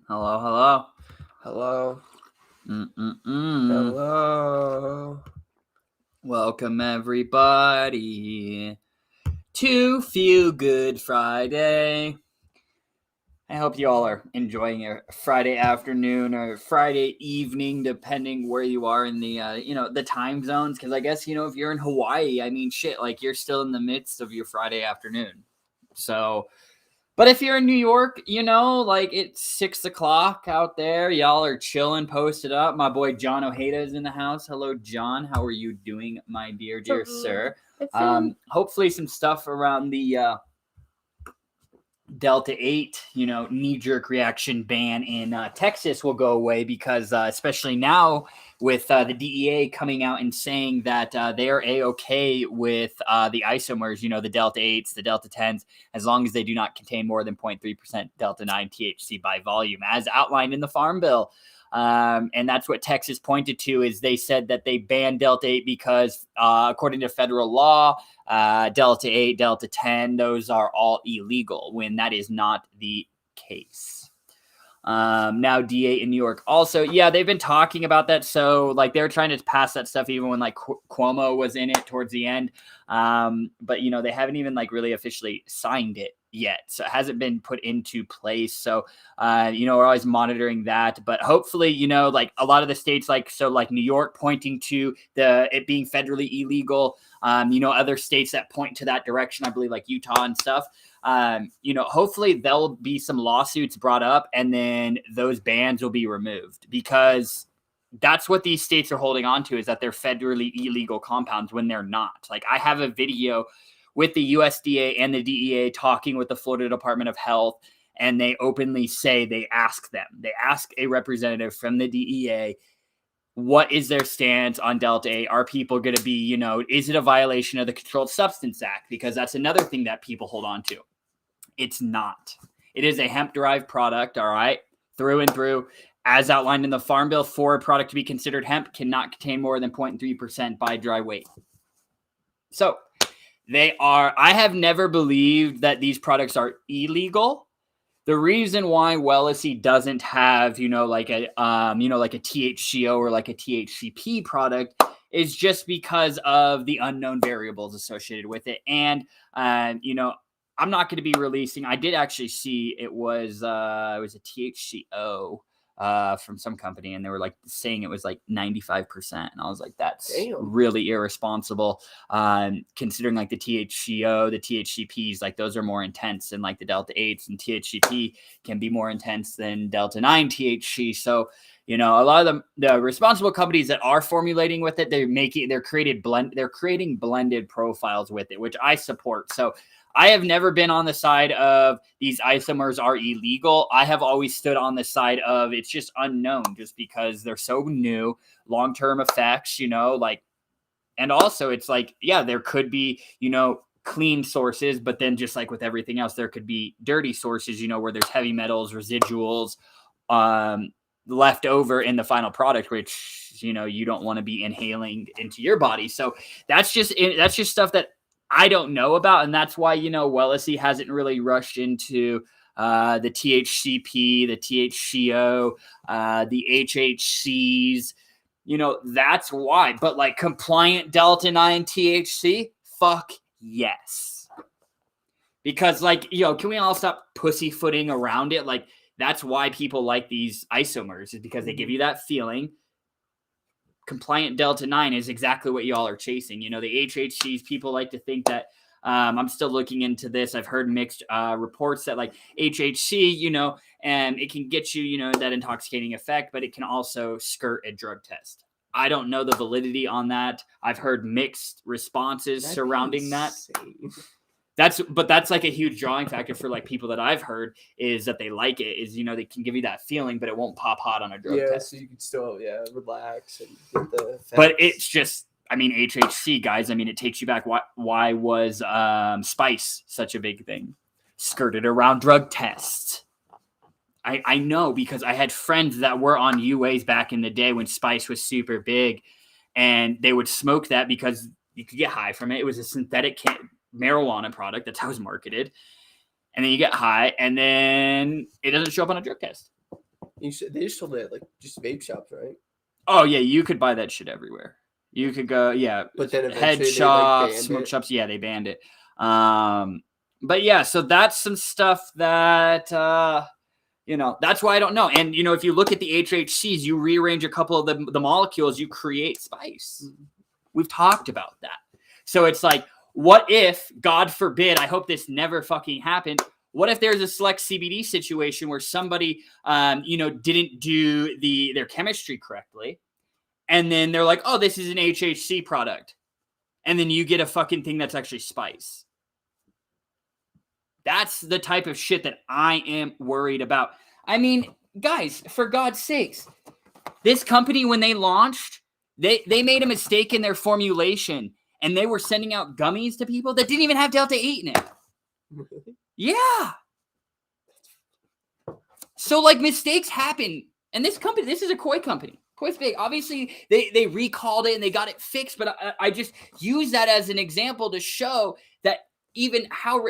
Hello, hello. Hello. Mm-mm-mm. Hello. Welcome, everybody, to Feel Good Friday. I hope you all are enjoying your Friday afternoon or Friday evening, depending where you are in the time zones. Because I guess, if you're in Hawaii, I mean, shit, like you're still in the midst of your Friday afternoon. So, but if you're in New York, like it's 6 o'clock out there. Y'all are chilling, posted up. My boy John Ojeda is in the house. Hello, John. How are you doing, my dear sir? Hopefully some stuff around the Delta 8, knee-jerk reaction ban in Texas will go away because especially now with the DEA coming out and saying that they are A-okay with the isomers, the Delta 8s, the Delta 10s, as long as they do not contain more than 0.3% Delta 9 THC by volume, as outlined in the Farm Bill. And that's what Texas pointed to, is they said that they banned Delta 8 because according to federal law, Delta 8, Delta 10, those are all illegal, when that is not the case. Now DA in New York also, yeah, they've been talking about that. So like they were trying to pass that stuff even when like Cuomo was in it towards the end. But they haven't even like really officially signed it yet. So it hasn't been put into place. So, we're always monitoring that, but hopefully, like a lot of the states, like New York pointing to it being federally illegal. Other states that point to that direction, I believe like Utah and stuff. Hopefully there'll be some lawsuits brought up and then those bans will be removed, because that's what these states are holding on to, is that they're federally illegal compounds when they're not. Like I have a video with the USDA and the DEA talking with the Florida Department of Health, and they openly say they ask a representative from the DEA, what is their stance on Delta 8? Are people going to be, is it a violation of the Controlled Substance Act? Because that's another thing that people hold on to. It's not. It is a hemp-derived product, all right, through and through. As outlined in the Farm Bill, for a product to be considered hemp, cannot contain more than 0.3% by dry weight. So I have never believed that these products are illegal. The reason why Wellicy doesn't have, like a THCO or like a THCP product is just because of the unknown variables associated with it. And, I'm not going to be releasing. I did actually see it was a THCO from some company, and they were like saying it was like 95%, and I was like, that's really irresponsible, considering like the THCO, the THCPs, like those are more intense than like the Delta 8s, and THCP can be more intense than Delta 9 THC. So a lot of the responsible companies that are formulating with it, they're creating blended profiles with it, which I support. So I have never been on the side of these isomers are illegal. I have always stood on the side of it's just unknown, just because they're so new, long-term effects, and also it's like, yeah, there could be, clean sources, but then just like with everything else, there could be dirty sources, where there's heavy metals, residuals, left over in the final product, which, you don't want to be inhaling into your body. So that's just stuff that I don't know about, and that's why Wellicy hasn't really rushed into the THCP, the THCO, the HHCs. That's why. But like compliant Delta 9 THC, fuck yes. Because like, can we all stop pussyfooting around it? Like that's why people like these isomers, is because they give you that feeling. Compliant Delta 9 is exactly what y'all are chasing. The HHCs, people like to think that I'm still looking into this. I've heard mixed reports that like HHC, and it can get you, that intoxicating effect, but it can also skirt a drug test. I don't know the validity on that. I've heard mixed responses surrounding that. That's like a huge drawing factor for like people that I've heard, is that they like it, is they can give you that feeling, but it won't pop hot on a drug test. So you can still relax and get the effects. But it's just, HHC, guys, it takes you back. Why was Spice such a big thing? Skirted around drug tests. I know, because I had friends that were on UAs back in the day when Spice was super big, and they would smoke that because you could get high from it. It was a synthetic marijuana product. That's how it was marketed. And then you get high, and then it doesn't show up on a drug test. They just sold it at, like, just vape shops, right? Oh yeah, you could buy that shit everywhere. You could go, yeah. But then Head eventually shops, banned smoke it. shops. Yeah, they banned it. But yeah, so that's some stuff that that's why I don't know. And if you look at the HHCs, you rearrange a couple of the molecules, you create spice. We've talked about that. So it's like, what if, God forbid, I hope this never fucking happened. What if there's a select CBD situation where somebody, didn't do their chemistry correctly, and then they're like, oh, this is an HHC product, and then you get a fucking thing that's actually spice. That's the type of shit that I am worried about. I mean, guys, for God's sakes, this company, when they launched, they made a mistake in their formulation, and they were sending out gummies to people that didn't even have Delta 8 in it. Yeah. So, like, mistakes happen. And this company, this is a Koi company. Koi's big. Obviously, they recalled it and they got it fixed. But I just use that as an example to show that even how,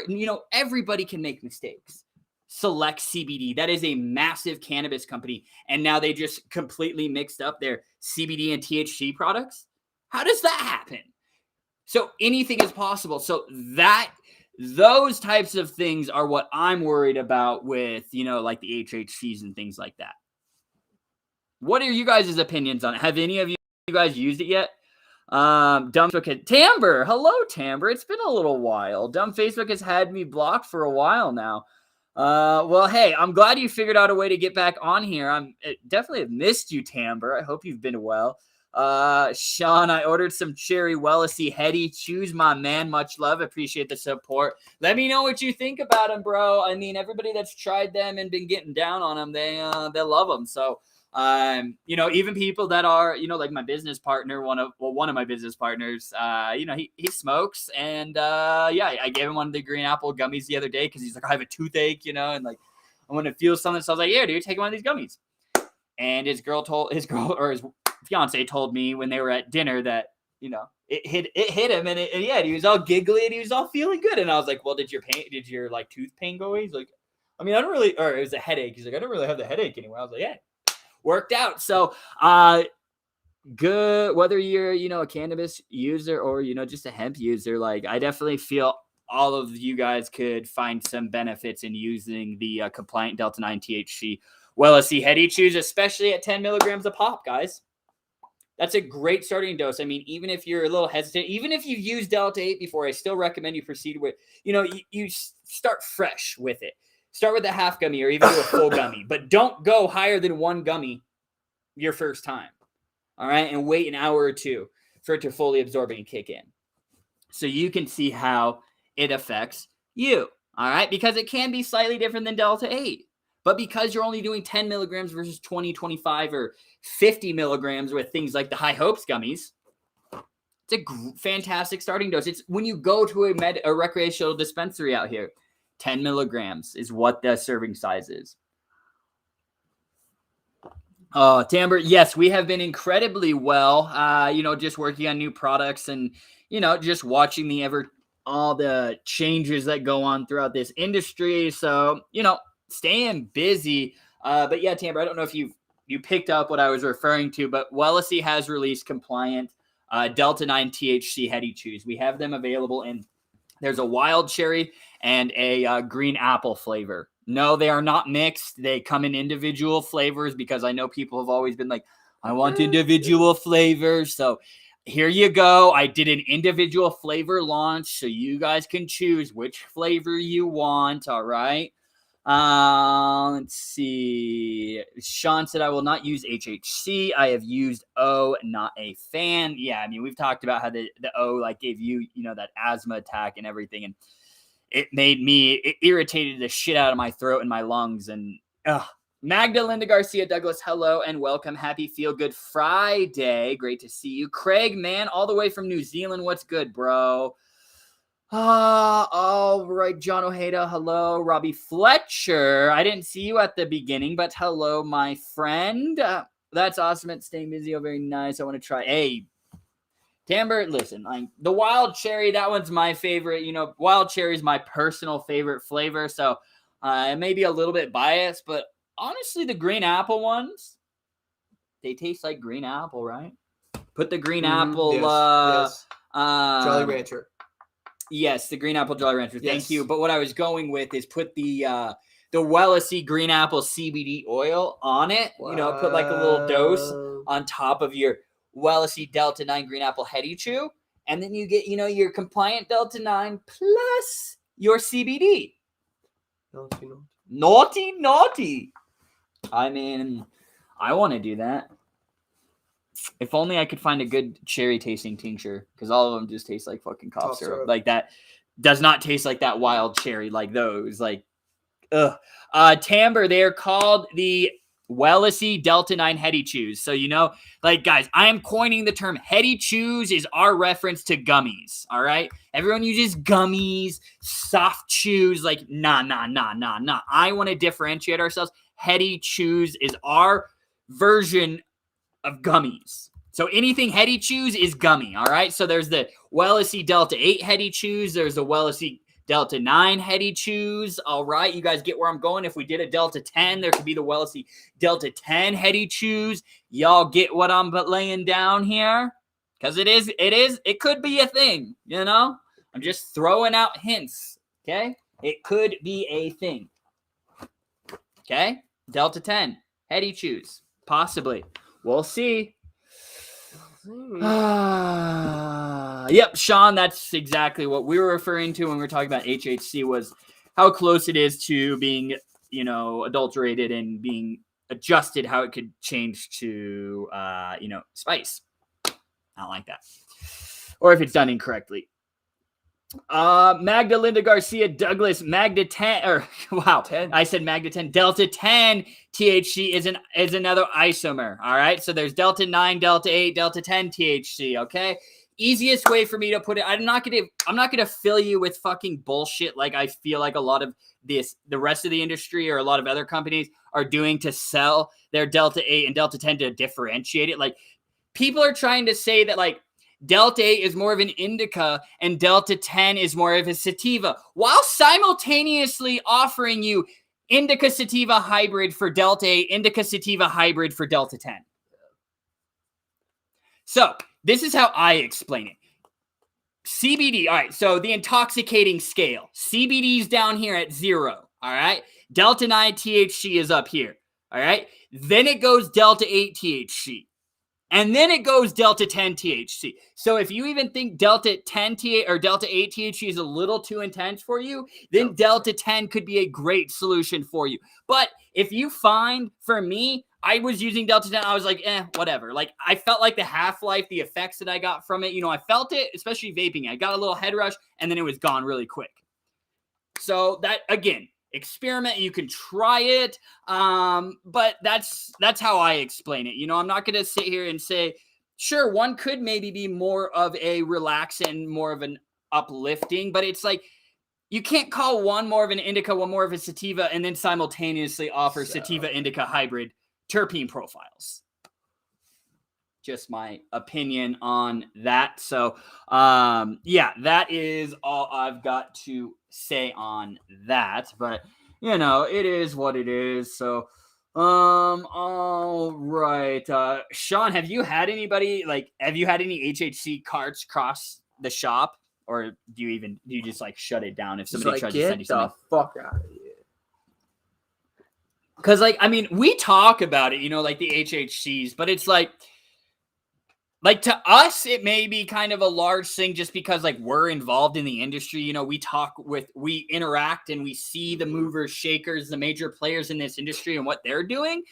everybody can make mistakes. Select CBD. That is a massive cannabis company. And now they just completely mixed up their CBD and THC products. How does that happen? So anything is possible. So those types of things are what I'm worried about with, like the HHCs and things like that. What are you guys' opinions on it? Have any of you guys used it yet? Dumb Facebook Tamber. Hello, Tamber. It's been a little while. Dumb Facebook has had me blocked for a while now. Well, hey, I'm glad you figured out a way to get back on here. Definitely have missed you, Tamber. I hope you've been well. Sean, I ordered some cherry Wellicy heady chews, my man. Much love. Appreciate the support. Let me know what you think about them, bro. I mean, everybody that's tried them and been getting down on them, they love them. So, even people that are, like my business partner, one of my business partners, he smokes, and I gave him one of the green apple gummies the other day because he's like, I have a toothache, and like I want to feel something. So I was like, yeah, dude, take one of these gummies. And his fiance told me when they were at dinner that it hit him, and he was all giggly and he was all feeling good. And I was like, well, did your like tooth pain go away? He's like, I mean, I don't really, or it was a headache. He's like, I don't really have the headache anymore. I was like, yeah, worked out. So good, whether you're a cannabis user or just a hemp user, like I definitely feel all of you guys could find some benefits in using the compliant Delta 9 THC Wellicy heady chews, especially at 10 milligrams a pop, guys. That's a great starting dose. I mean, even if you're a little hesitant, even if you've used Delta 8 before, I still recommend you proceed with, you start fresh with it. Start with a half gummy or even do a full gummy, but don't go higher than one gummy your first time. All right. And wait an hour or two for it to fully absorb and kick in. So you can see how it affects you. All right. Because it can be slightly different than Delta 8. But because you're only doing 10 milligrams versus 20, 25, or 50 milligrams with things like the High Hopes gummies, it's a fantastic starting dose. It's when you go to a recreational dispensary out here, 10 milligrams is what the serving size is. Tamber, yes, we have been incredibly well, just working on new products and, just watching all the changes that go on throughout this industry. So, staying busy. But yeah, Tamber, I don't know if you picked up what I was referring to, but Wellicy has released compliant Delta 9 THC heady chews. We have them available in, there's a wild cherry and a green apple flavor. No, they are not mixed. They come in individual flavors because I know people have always been like, I want individual flavors. So here you go. I did an individual flavor launch so you guys can choose which flavor you want. All right. Let's see. Sean said, I will not use HHC. I have used O, not a fan. Yeah, I mean, we've talked about how the O like gave you, that asthma attack and everything. And it irritated the shit out of my throat and my lungs. And Magda Linda Garcia Douglas, hello and welcome. Happy Feel Good Friday. Great to see you. Craig, man, all the way from New Zealand. What's good, bro? All right, John Ojeda, hello. Robbie Fletcher, I didn't see you at the beginning, but hello, my friend. That's awesome. It's staying busy. Oh, very nice. I want to try. Hey, Tamber, listen, like the wild cherry, that one's my favorite. Wild cherry is my personal favorite flavor. So it may be a little bit biased, but honestly, the green apple ones, they taste like green apple, right? Put the green apple. Yes. Um, Jolly Rancher. Yes, the green apple Jolly Rancher. Thank Yes. you. But what I was going with is put the Wellicy green apple CBD oil on it. You know, put like a little dose on top of your Wellicy Delta 9 green apple heady chew, and then you get, you know, your compliant Delta 9 plus your CBD. Naughty. I mean, I want to do that. If only I could find a good cherry tasting tincture, because all of them just taste like fucking cough syrup. Like that does not taste like that wild cherry, like those. Like, ugh. Timbre, they are called the Wellicy Delta 9 Heady Chews. So, you know, like, guys, I am coining the term Heady Chews is our reference to gummies, all right? Everyone uses gummies, soft chews, like, nah. I want to differentiate ourselves. Heady Chews is our version of gummies. So anything Heady Chews is gummy, all right? So there's the Wellicy Delta 8 Heady Chews. There's the Wellicy Delta 9 Heady Chews, all right? You guys get where I'm going. If we did a Delta 10, there could be the Wellicy Delta 10 Heady Chews. Y'all get what I'm laying down here? Because it could be a thing, you know? I'm just throwing out hints, okay? It could be a thing, okay? Delta 10 Heady Chews, possibly. We'll see. Yep, Sean, that's exactly what we were referring to when we were talking about HHC, was how close it is to being, you know, adulterated and being adjusted, how it could change to, you know, spice. I don't like that. Or if it's done incorrectly. Magda Linda Garcia Douglas, Magda 10, or wow, 10. I said Magda 10. Delta 10 THC is another isomer. All right, so there's Delta 9, Delta 8, Delta 10 THC. Okay, easiest way for me to put it. I'm not gonna fill you with fucking bullshit like I feel like a lot of the rest of the industry or a lot of other companies are doing to sell their Delta 8 and Delta 10 to differentiate it. Like, people are trying to say that, like, Delta 8 is more of an indica and Delta 10 is more of a sativa, while simultaneously offering you indica sativa hybrid for Delta 8, indica sativa hybrid for Delta 10. So this is how I explain it. CBD, all right, so the intoxicating scale. CBD's down here at 0, all right? Delta 9 THC is up here, all right? Then it goes Delta 8 THC. And then it goes Delta 10 THC. So if you even think Delta 10 THC or Delta 8 THC is a little too intense for you, then Delta 10 could be a great solution for you. But if you find, for me, I was using Delta 10, I was like, whatever. Like, I felt like the half-life, the effects that I got from it, you know, I felt it, especially vaping. I got a little head rush, and then it was gone really quick. So that, again, experiment, you can try it, but that's how I explain it. You know, I'm not going to sit here and say, sure, one could maybe be more of a relaxant, more of an uplifting, but it's like, you can't call one more of an indica, one more of a sativa, and then simultaneously offer sativa indica hybrid terpene profiles. Just my opinion on that. So, yeah, that is all I've got to say on that. But, you know, it is what it is. So, all right. Sean, have you had any HHC carts cross the shop? Or do you just like shut it down if somebody tries to send you something? Get the fuck out of here. Because, like, I mean, we talk about it, you know, like the HHCs, but it's like to us, it may be kind of a large thing just because, like, we're involved in the industry. You know, we interact and we see the movers, shakers, the major players in this industry and what they're doing.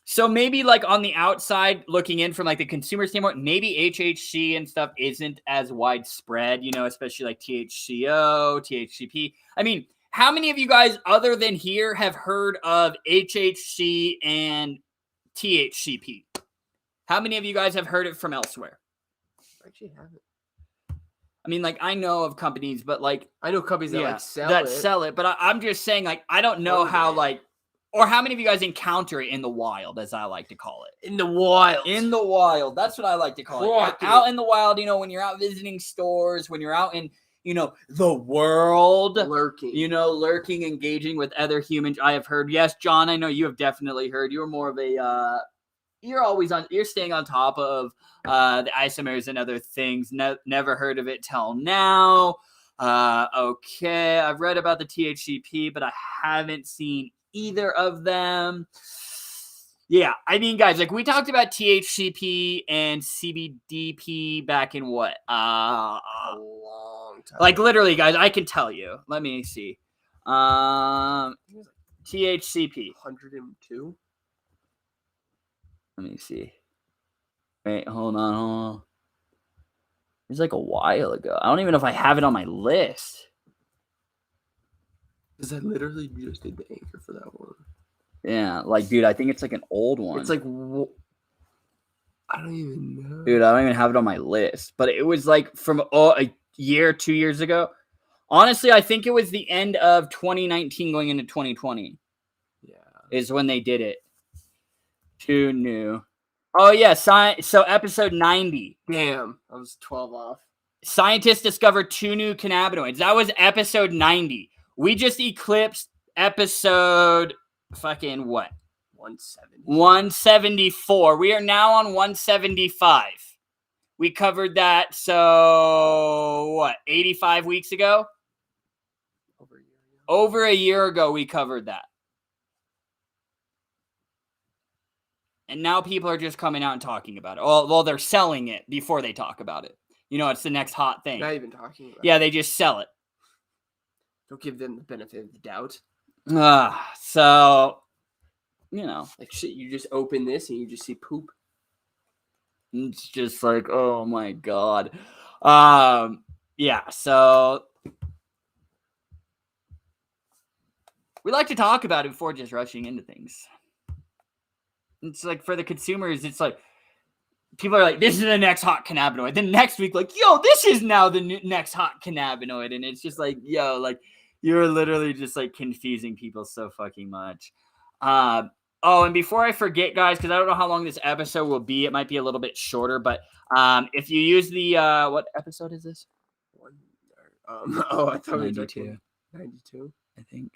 So maybe, like, on the outside looking in from, like, the consumer standpoint, maybe HHC and stuff isn't as widespread, you know, especially like THCO, THCP. I mean, how many of you guys other than here have heard of HHC and THCP? How many of you guys have heard it from elsewhere? I actually haven't. I mean, like, I know of companies, but, like, I know companies that sell it. But I'm just saying, like, I don't know how, like, or how many of you guys encounter it in the wild, as I like to call it. In the wild. In the wild. That's what I like to call it. Out in the wild, you know, when you're out visiting stores, when you're out in, the world. Lurking. Lurking, engaging with other humans. I have heard. Yes, John, I know you have definitely heard. You're more of a, you're staying on top of the isomers and other things. Never heard of it till now. Okay, I've read about the THCP, but I haven't seen either of them. Yeah, I mean, guys, like we talked about THCP and CBDP back in what? A long time. Like literally, guys, I can tell you. Let me see. THCP 102. Let me see. Wait, hold on. It was like a while ago. I don't even know if I have it on my list. Because I literally just did the anchor for that one. Yeah, like, dude, I think it's like an old one. It's like, I don't even know. Dude, I don't even have it on my list. But it was like from a year, 2 years ago. Honestly, I think it was the end of 2019 going into 2020. Yeah. Is when they did it. Too new. Oh, yeah. So episode 90. Damn. I was 12 off. Scientists discovered 2 new cannabinoids. That was episode 90. We just eclipsed episode fucking what? 174. We are now on 175. We covered that. So what? 85 weeks ago? Over a year ago, we covered that. And now people are just coming out and talking about it. Well, they're selling it before they talk about it. It's the next hot thing. Not even talking about it. Yeah, they just sell it. Don't give them the benefit of the doubt. So, like shit, you just open this and you just see poop. It's just like, oh my God. Yeah, so we like to talk about it before just rushing into things. It's like for the consumers, it's like people are like, this is the next hot cannabinoid. Then next week, like, yo, this is now the next hot cannabinoid. And it's just like, yo, like, you're literally just like confusing people so fucking much. And before I forget, guys, because I don't know how long this episode will be, it might be a little bit shorter, but if you use the what episode is this? I thought 92. 92, I think.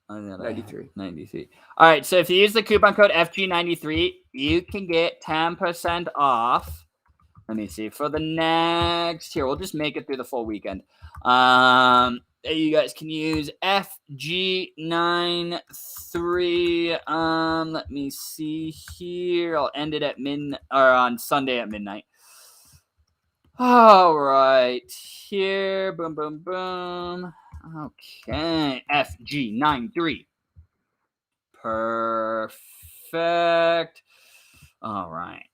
93. 93. All right, so if you use the coupon code FG93, you can get 10% off. Let me see. For the next here, we'll just make it through the full weekend. You guys can use FG93. Let me see here. I'll end it at on Sunday at midnight. All right. Here. Boom, boom, boom. Okay. FG93. Perfect. All right.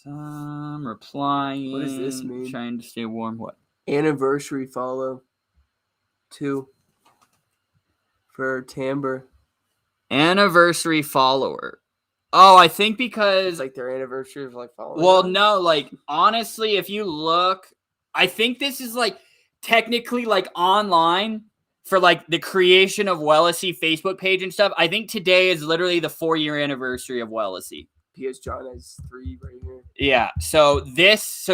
I'm replying. What does this mean? Trying to stay warm. What? Anniversary follow. 2 for Timbre. Anniversary follower. Oh, I think because it's like their anniversary of like following. Well, no, like honestly, if you look, I think this is like technically like online for like the creation of Wellicy Facebook page and stuff. I think today is literally the 4-year anniversary of Wellicy. Because John has 3 right here. Yeah. So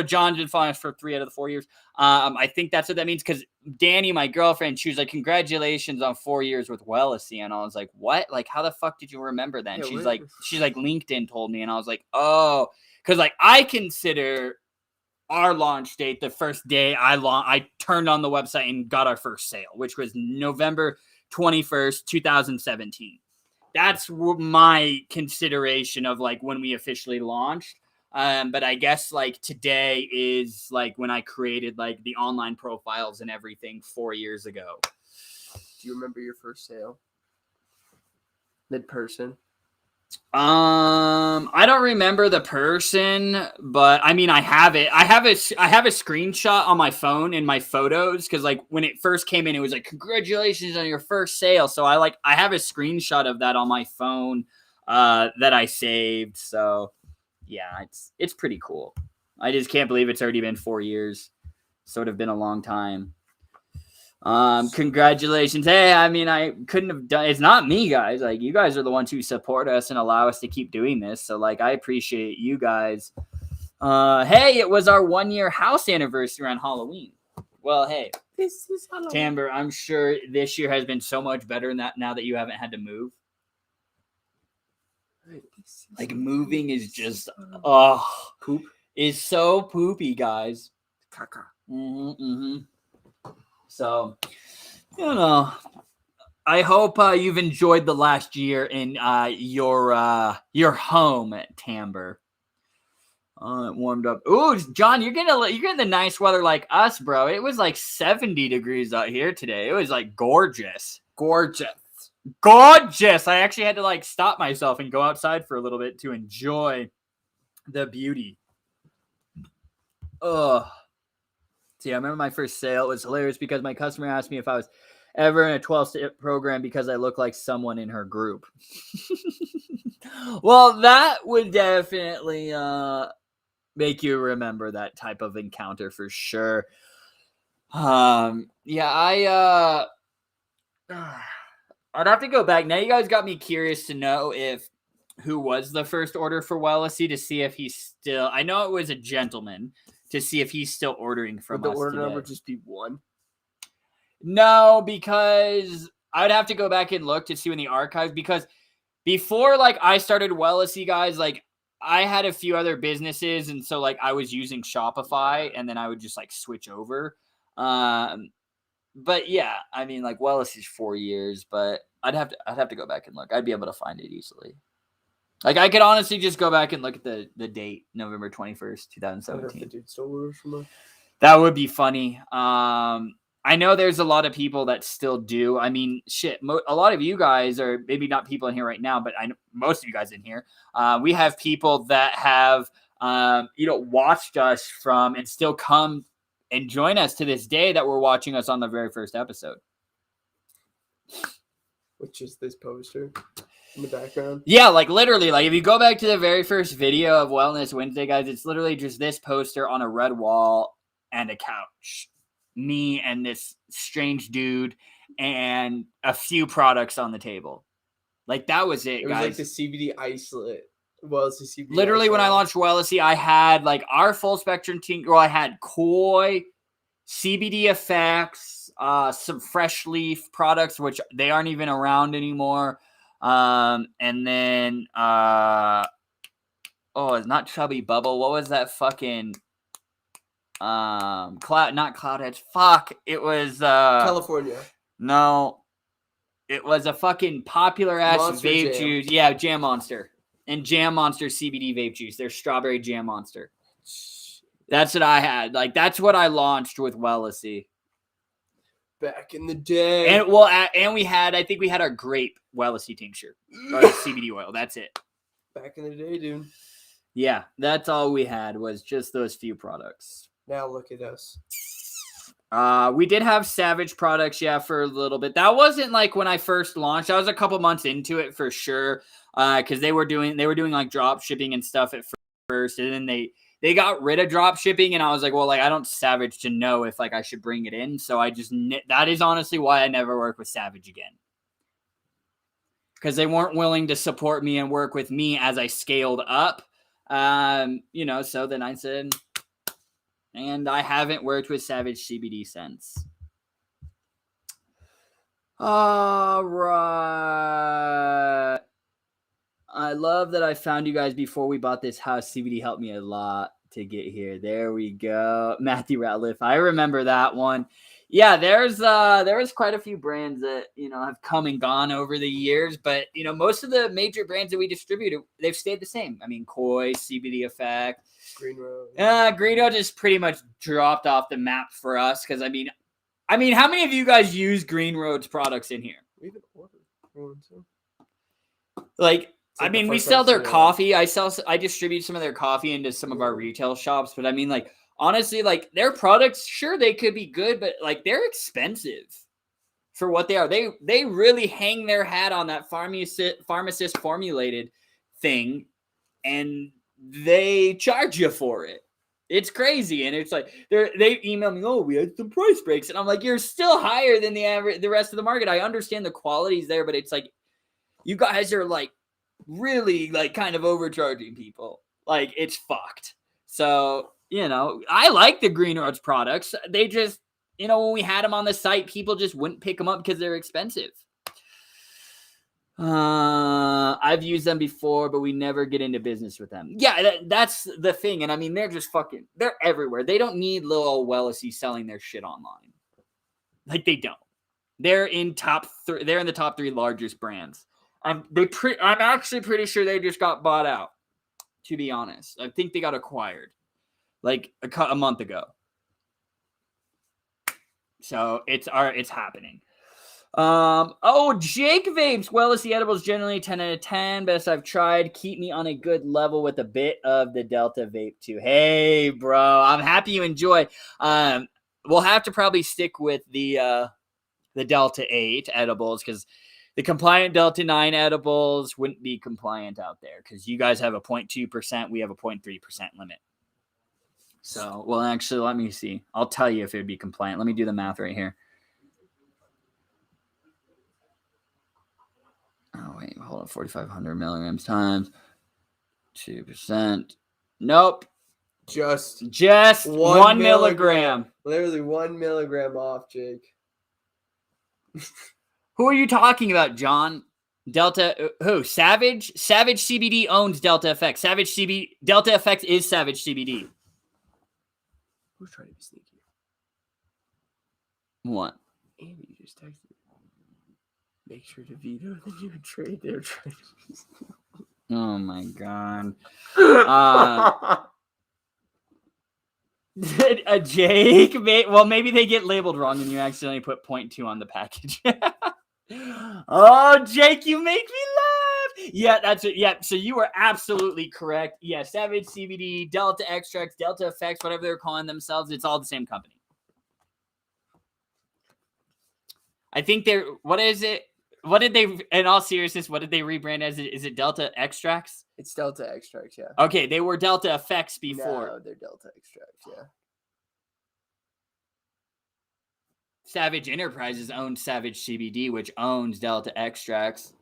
John's been following us for 3 out of the 4 years. I think that's what that means. Because Danny, my girlfriend, she was like, "Congratulations on 4 years with Wellicy," and I was like, "What? Like, how the fuck did you remember that?" And she's like, LinkedIn told me, and I was like, "Oh," because like I consider our launch date the first day I turned on the website and got our first sale, which was November 21st, 2017. That's my consideration of like when we officially launched. But I guess like today is like when I created like the online profiles and everything 4 years ago. Do you remember your first sale? Mid-person? I don't remember the person, but I mean, I have it. I have a screenshot on my phone in my photos. Cause like when it first came in, it was like, "Congratulations on your first sale." So I have a screenshot of that on my phone, that I saved. So yeah, it's pretty cool. I just can't believe it's already been 4 years. Sort of been a long time. Congratulations. Hey, I mean, I couldn't have done, it's not me, guys. Like, you guys are the ones who support us and allow us to keep doing this. So like, I appreciate you guys. Hey, it was our 1-year house anniversary on Halloween. Well, hey, This is Halloween. Tamber, I'm sure this year has been so much better than that now that you haven't had to move. Like moving is just Poop. Is so poopy, guys. Caca. So, I hope you've enjoyed the last year in your home at Tamber. It warmed up. Ooh, John, you're getting the nice weather like us, bro. It was like 70 degrees out here today. It was like gorgeous. Gorgeous. I actually had to like stop myself and go outside for a little bit to enjoy the beauty. Ugh. See, I remember my first sale. It was hilarious because my customer asked me if I was ever in a 12-step program because I look like someone in her group. Well, that would definitely make you remember that type of encounter for sure. Yeah, I'd have to go back. Now you guys got me curious to know who was the first order for Wellicy to see if he's still. I know it was a gentleman to see if he's still ordering from Would us the order today. number just be 1? No, because I'd have to go back and look to see in the archives because before like I started Wellicy, guys, like I had a few other businesses and so like I was using Shopify and then I would just like switch over. But yeah, I mean like Wellicy's 4 years, but I'd have to go back and look. I'd be able to find it easily. Like I could honestly just go back and look at the date, November 21st, 2017. Dude still orders from us. That would be funny. I know there's a lot of people that still do. I mean, shit, a lot of you guys are maybe not people in here right now, but I know most of you guys in here. We have people that have, watched us from and still come and join us to this day that were watching us on the very first episode. Which is this poster in the background? Yeah, like literally, like if you go back to the very first video of Wellness Wednesday, guys, it's literally just this poster on a red wall and a couch. Me and this strange dude and a few products on the table. Like that was it, It was guys. like the CBD isolate. Well, it's the CBD. Literally, when I launched Wellicy, I had like our full spectrum team. Well, I had Koi, CBD effects, some fresh leaf products, which they aren't even around anymore. And then it's not Chubby Bubble. What was that fucking not Cloudheads. Fuck. It was California. No. It was a fucking popular ass Monster vape Jam. juice. Yeah, Jam Monster. And Jam Monster CBD vape juice. Their strawberry Jam Monster. That's what I had. Like that's what I launched with Wellicy. Back in the day. And we had, I think we had our grape Wellicy tincture. Or CBD oil. That's it. Back in the day, dude. Yeah, that's all we had was just those few products. Now look at us. We did have Savage products, for a little bit. That wasn't like when I first launched. I was a couple months into it for sure. Because they were doing like drop shipping and stuff at first, and then they got rid of drop shipping, and I was like, well, like I don't Savage to know if like I should bring it in. So I just that is honestly why I never work with Savage again. Because they weren't willing to support me and work with me as I scaled up. So then I said, and I haven't worked with Savage CBD since. All right. I love that I found you guys before we bought this house. CBD helped me a lot to get here. There we go. Matthew Ratliff. I remember that one. Yeah, there was quite a few brands that, have come and gone over the years, but, most of the major brands that we distributed, they've stayed the same. I mean, Koi, CBD Effect. Green Road. Green Road just pretty much dropped off the map for us because, I mean, how many of you guys use Green Road's products in here? We even ordered one, too. Like, we sell their coffee. I distribute some of their coffee into some of our retail shops, but I mean, like, honestly, like their products, sure, they could be good, but like they're expensive for what they are. They really hang their hat on that pharmacist formulated thing, and they charge you for it. It's crazy, and it's like they email me, oh, we had some price breaks, and I'm like, you're still higher than the rest of the market. I understand the quality's there, but it's like you guys are like really like kind of overcharging people. Like it's fucked. So, I like the Green Roads products. They just, when we had them on the site, people just wouldn't pick them up because they're expensive. I've used them before, but we never get into business with them. Yeah, that's the thing. And I mean, they're just they're everywhere. They don't need little old Wellicy selling their shit online. Like, they don't. They're in they're in the top 3 largest brands. I'm actually pretty sure they just got bought out, to be honest. I think they got acquired like a month ago. So it's happening. Jake vapes. Wellicy edibles generally 10 out of 10. Best I've tried. Keep me on a good level with a bit of the Delta vape too. Hey, bro. I'm happy you enjoy. We'll have to probably stick with the Delta 8 edibles because the compliant Delta 9 edibles wouldn't be compliant out there because you guys have a 0.2%. We have a 0.3% limit. So, well, actually, let me see. I'll tell you if it would be compliant. Let me do the math right here. Oh, wait, hold on. 4,500 milligrams times 2%. Nope. Just 1 milligram. Literally 1 milligram off, Jake. Who are you talking about, John? Delta, who? Savage? Savage CBD owns Delta FX. Delta FX is Savage CBD. Who's trying to be sneaky? What? Andy just texted me. Make sure to veto the new trade they're trying to. Oh my god. Jake, well, maybe they get labeled wrong and you accidentally put 0.2 on the package. Oh, Jake, you make me laugh. Yeah, that's it. Yeah, so you were absolutely correct. Yeah, Savage CBD, Delta Extracts, Delta Effects, whatever they're calling themselves, it's all the same company. I think what is it? What did they, in all seriousness, what did they rebrand as? Is it Delta Extracts? It's Delta Extracts, yeah. Okay, they were Delta Effects before. No, they're Delta Extracts, yeah. Savage Enterprises owns Savage CBD, which owns Delta Extracts.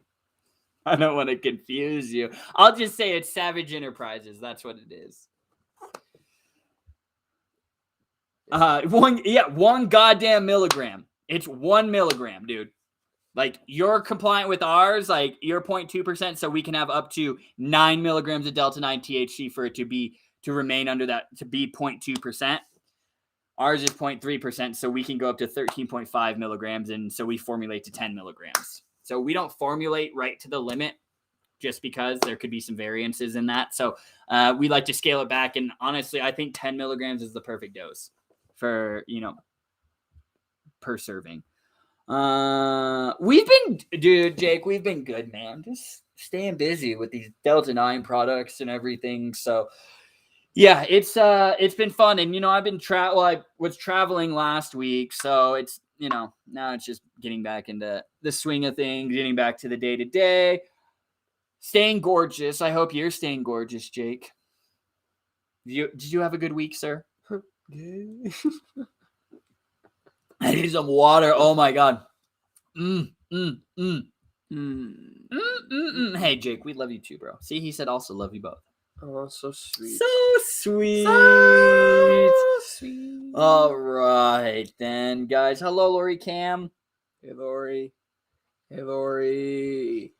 I don't want to confuse you. I'll just say it's Savage Enterprises. That's what it is. One goddamn milligram. It's 1 milligram, dude. Like, you're compliant with ours, like, you're 0.2%, so we can have up to 9 milligrams of Delta 9 THC for it to remain under that, to be 0.2%. Ours is 0.3%, so we can go up to 13.5 milligrams, and so we formulate to 10 milligrams. So we don't formulate right to the limit just because there could be some variances in that. So we like to scale it back, and honestly, I think 10 milligrams is the perfect dose for, per serving. Jake, we've been good, man. Just staying busy with these Delta 9 products and everything. So yeah, it's been fun. And, I've been I was traveling last week. So it's, now it's just getting back into the swing of things, getting back to the day to day, staying gorgeous. I hope you're staying gorgeous, Jake. Did you have a good week, sir? I need some water. Oh my god. Hey, Jake, we love you too, bro. See, he said also love you both. Oh, so sweet. So sweet. So sweet. All right, then, guys. Hello, Lori Cam. Hey, Lori. Hey, Lori.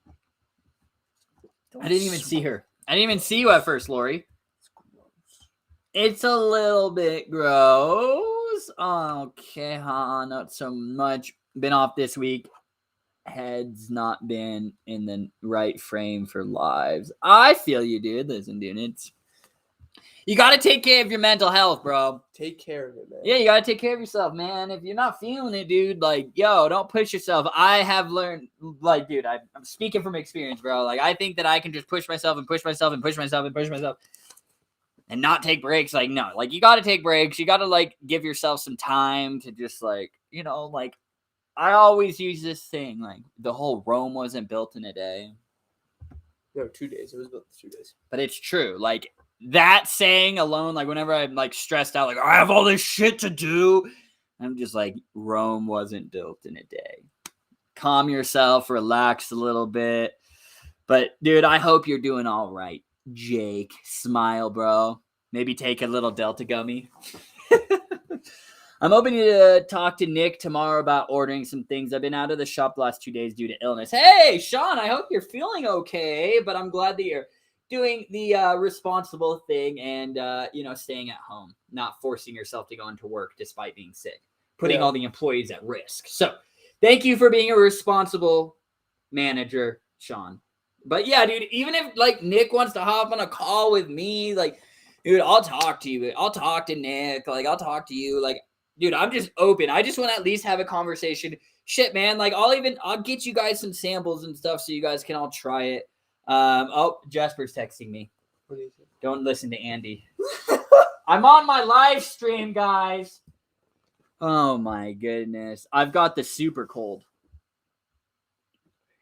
I didn't even see her. I didn't even see you at first, Lori. It's a little bit gross. Okay, not so much. Been off this week. Head's not been in the right frame for lives. I feel you, dude. Listen, dude, you got to take care of your mental health, bro. Take care of it, man. Yeah, you got to take care of yourself, man. If you're not feeling it, dude, like, don't push yourself. I have learned, like, dude, I'm speaking from experience, bro. Like, I think that I can just push myself and push myself and push myself and push myself and not take breaks. Like, no, like, you got to take breaks. You got to, like, give yourself some time to just, like, like, I always use this thing, like, the whole Rome wasn't built in a day. No, 2 days. It was built in 2 days. But it's true. Like, that saying alone, like, whenever I'm, like, stressed out, like, I have all this shit to do, I'm just like, Rome wasn't built in a day. Calm yourself, relax a little bit. But, dude, I hope you're doing all right, Jake. Smile, bro. Maybe take a little Delta gummy. I'm hoping to talk to Nick tomorrow about ordering some things. I've been out of the shop the last 2 days due to illness. Hey, Sean, I hope you're feeling okay, but I'm glad that you're doing the responsible thing and, staying at home, not forcing yourself to go into work despite being sick, putting all the employees at risk. So thank you for being a responsible manager, Sean. But yeah, dude, even if like Nick wants to hop on a call with me, like, dude, I'll talk to you. I'll talk to Nick. Like, I'll talk to you. Like, dude, I'm just open. I just want to at least have a conversation. Shit, man. Like, I'll get you guys some samples and stuff so you guys can all try it. Jasper's texting me. What is it? Don't listen to Andy. I'm on my live stream, guys. Oh my goodness. I've got the super cold.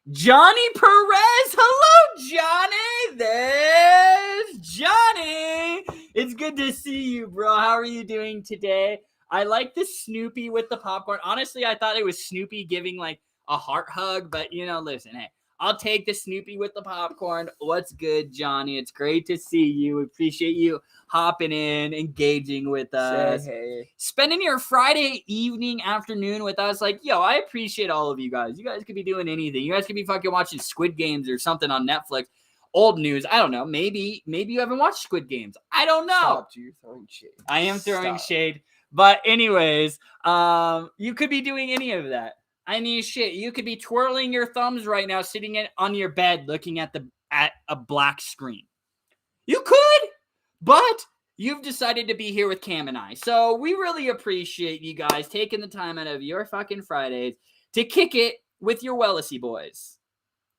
Johnny Perez. Hello, Johnny. There's Johnny. It's good to see you, bro. How are you doing today? I like the Snoopy with the popcorn. Honestly, I thought it was Snoopy giving like a heart hug, but listen, hey, I'll take the Snoopy with the popcorn. What's good, Johnny? It's great to see you. Appreciate you hopping in, engaging with us. Hey. Spending your Friday evening, afternoon with us. Like, yo, I appreciate all of you guys. You guys could be doing anything. You guys could be fucking watching Squid Games or something on Netflix. Old news. I don't know. Maybe you haven't watched Squid Games. I don't know. Stop, you're throwing shade. I am throwing shade. But anyways, you could be doing any of that. I mean, shit, you could be twirling your thumbs right now, sitting on your bed, looking at a black screen. You could, but you've decided to be here with Cam and I. So we really appreciate you guys taking the time out of your fucking Fridays to kick it with your Wellicy boys.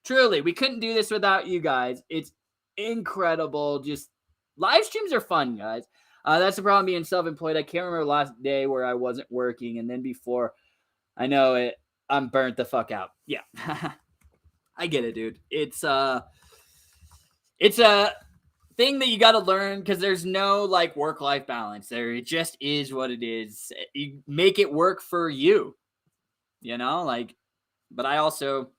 Truly, we couldn't do this without you guys. It's incredible. Just live streams are fun, guys. That's the problem being self-employed. I can't remember the last day where I wasn't working, and then before I know it, I'm burnt the fuck out. Yeah. I get it, dude. It's a thing that you got to learn because there's no like work-life balance there. It just is what it is. You make it work for you, but I also,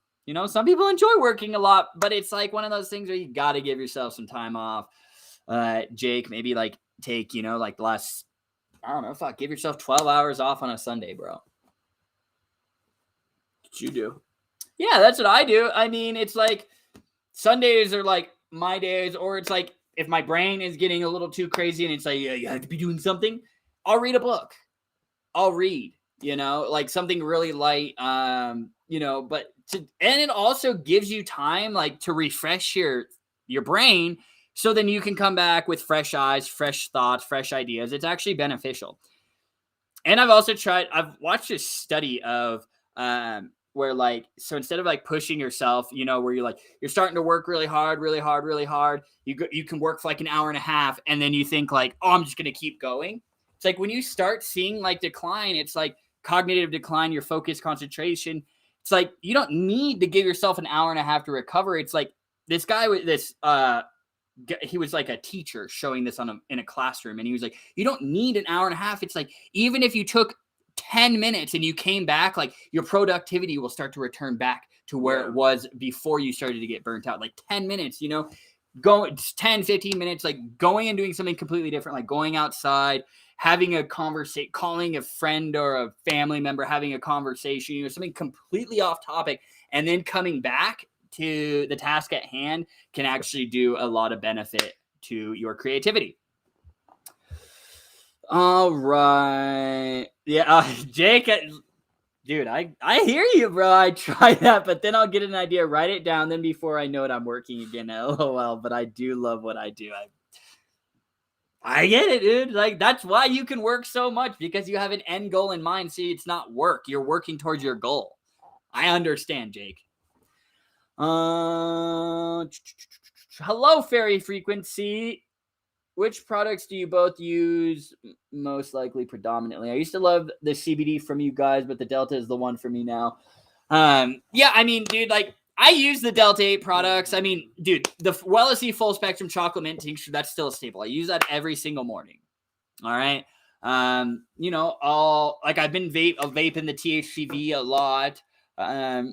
some people enjoy working a lot, but it's like one of those things where you got to give yourself some time off. Jake, maybe like take, like the last, I don't know, give yourself 12 hours off on a Sunday, bro. What you do? Yeah, that's what I do. I mean, it's like Sundays are like my days, or it's like if my brain is getting a little too crazy and it's like, yeah, you have to be doing something, I'll read a book. I'll read, like something really light, and it also gives you time like to refresh your brain. So then you can come back with fresh eyes, fresh thoughts, fresh ideas. It's actually beneficial. And I've watched this study of, where like, so instead of like pushing yourself, where you're starting to work really hard, you can work for like an hour and a half. And then you think like, oh, I'm just going to keep going. It's like when you start seeing like decline, it's like cognitive decline, your focus, concentration. It's like, you don't need to give yourself an hour and a half to recover. It's like this guy with this, he was like a teacher showing this in a classroom. And he was like, you don't need an hour and a half. It's like, even if you took 10 minutes and you came back, like your productivity will start to return back to where it was before you started to get burnt out. Like 10 minutes, going 10, 15 minutes, like going and doing something completely different, like going outside, having a conversation, calling a friend or a family member, having a conversation, something completely off topic, and then coming back to the task at hand can actually do a lot of benefit to your creativity. All right. Yeah, Jake, dude, I hear you, bro. I try that, but then I'll get an idea, write it down. Then before I know it, I'm working again. LOL, but I do love what I do. I get it, dude. Like, that's why you can work so much, because you have an end goal in mind. See, it's not work. You're working towards your goal. I understand, Jake. Hello, Fairy Frequency. Which products do you both use most likely predominantly? I used to love the CBD from you guys, but the Delta is the one for me now. Yeah, I mean, dude, like, I use the Delta 8 products. I mean, dude, the Wellicy Full Spectrum Chocolate Mint Tincture, that's still a staple. I use that every single morning. All right. I've been vaping the THCV a lot.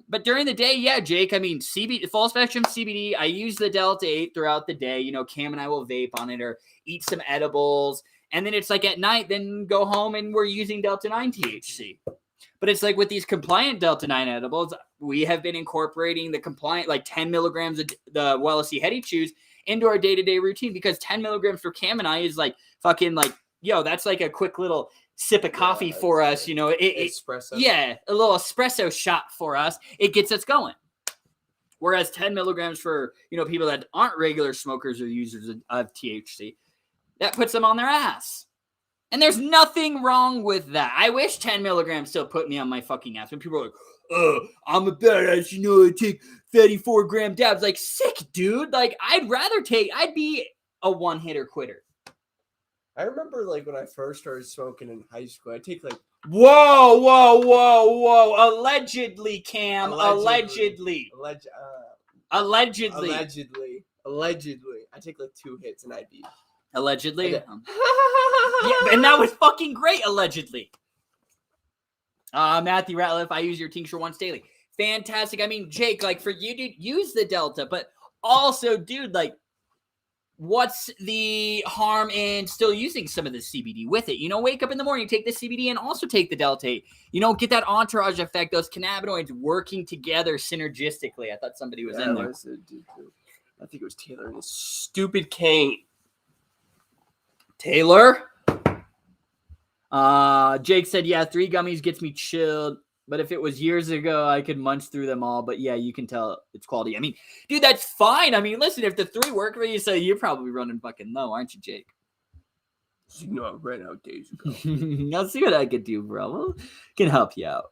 But during the day, yeah, Jake, I mean, full spectrum CBD, I use the Delta 8 throughout the day. You know, Cam and I will vape on it or eat some edibles. And then it's like at night, then go home and we're using Delta 9 THC. But it's like with these compliant Delta 9 edibles, we have been incorporating the compliant, like 10 milligrams of the Wellicy Heady Chews into our day-to-day routine, because 10 milligrams for Cam and I is like fucking like, yo, that's like a quick little sip of coffee for us, you know. Espresso. Yeah, a little espresso shot for us. It gets us going. Whereas 10 milligrams for, you know, people that aren't regular smokers or users of THC, that puts them on their ass. And there's nothing wrong with that. I wish 10 milligrams still put me on my fucking ass. When people are like, I'm a badass, you know, I take 34-gram dabs. Like, sick, dude. Like, I'd be a one-hitter quitter. I remember, like, when I first started smoking in high school, I take, like... Whoa. Allegedly, Cam. Allegedly. Allegedly. I take, like, 2 hits and I'd be... Allegedly? Yeah, and that was fucking great, allegedly. Matthew Ratliff, I use your tincture once daily. Fantastic. I mean, Jake, like, for you, dude, use the Delta, but also, dude, like, what's the harm in still using some of the CBD with it? You know, wake up in the morning, take the CBD and also take the Delta 8. You know, get that entourage effect, those cannabinoids working together synergistically. I thought somebody was in there. I think it was Taylor and his stupid cane. Taylor? Jake said, yeah, 3 gummies gets me chilled. But if it was years ago, I could munch through them all. But yeah, you can tell it's quality. I mean, dude, that's fine. I mean, listen, if the 3 work for you, so you're probably running fucking low, aren't you, Jake? You know, I ran out days ago. I'll see what I can do, bro. We'll can help you out.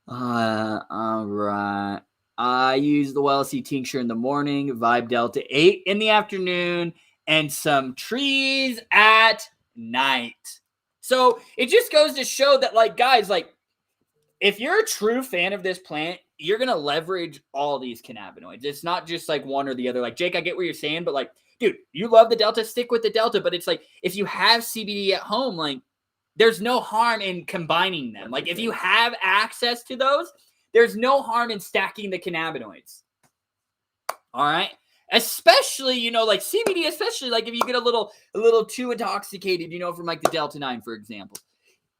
All right. I use the Wellicy tincture in the morning, Vibe Delta 8 in the afternoon, and some trees at night. So it just goes to show that, like, guys, like, if you're a true fan of this plant, you're going to leverage all these cannabinoids. It's not just like one or the other. Like, Jake, I get what you're saying, but like, dude, you love the Delta, stick with the Delta. But it's like, if you have CBD at home, like, there's no harm in combining them. Like, if you have access to those, there's no harm in stacking the cannabinoids. All right. Especially, you know, like CBD, especially like if you get a little too intoxicated, you know, from like the Delta 9, for example.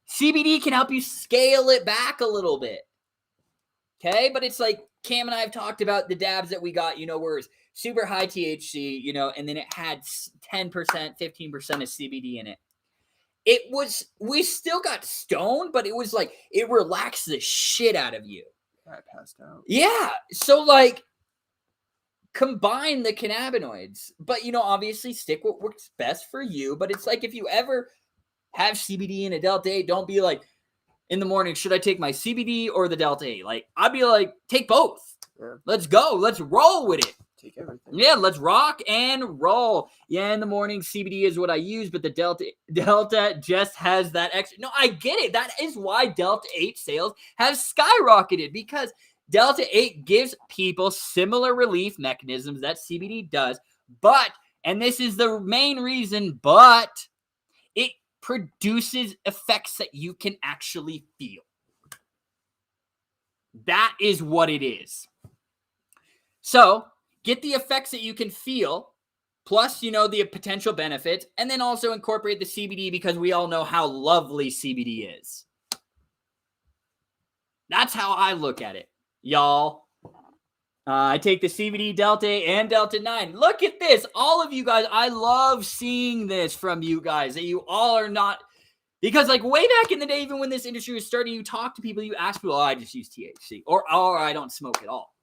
CBD can help you scale it back a little bit. Okay? But it's like Cam and I have talked about the dabs that we got, you know, where it's super high THC, you know, and then it had 10%, 15% of CBD in it. We still got stoned, but it was like, it relaxed the shit out of you. I passed out. Yeah. So like, combine the cannabinoids, but, you know, obviously stick what works best for you. But it's like, if you ever have CBD in a Delta 8, don't be like, in the morning, should I take my CBD or the Delta 8? Like, I'd be like, take both. Yeah. Let's go. Let's roll with it. Take everything. Yeah, let's rock and roll. Yeah, in the morning, CBD is what I use, but the Delta just has that extra. No, I get it. That is why Delta 8 sales have skyrocketed, because Delta 8 gives people similar relief mechanisms that CBD does, but, and this is the main reason, but it produces effects that you can actually feel. That is what it is. So, get the effects that you can feel, plus, you know, the potential benefits, and then also incorporate the CBD, because we all know how lovely CBD is. That's how I look at it, y'all. I take the CBD Delta 8 and Delta 9. Look at this. All of you guys, I love seeing this from you guys, that you all are not, because like way back in the day, even when this industry was starting, you talk to people, you ask people, oh, I just use THC, or I don't smoke at all.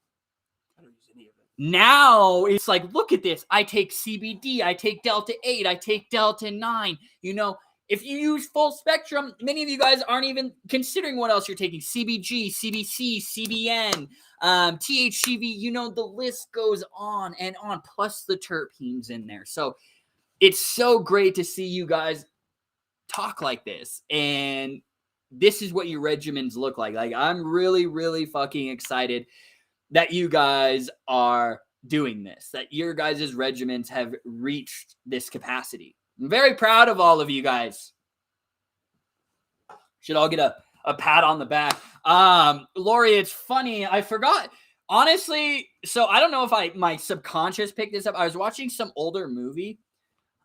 I don't use any of it. Now it's like, look at this. I take CBD, I take Delta 8, I take Delta 9. You know, if you use full spectrum, many of you guys aren't even considering what else you're taking. CBG, CBC, CBN, THCV, you know, the list goes on and on, plus the terpenes in there. So it's so great to see you guys talk like this. And this is what your regimens look like. Like, I'm really, really fucking excited that you guys are doing this, that your guys' regimens have reached this capacity. I'm very proud of all of you guys. Should all get a a pat on the back. Lori, it's funny. I forgot. Honestly, so I don't know if my subconscious picked this up. I was watching some older movie.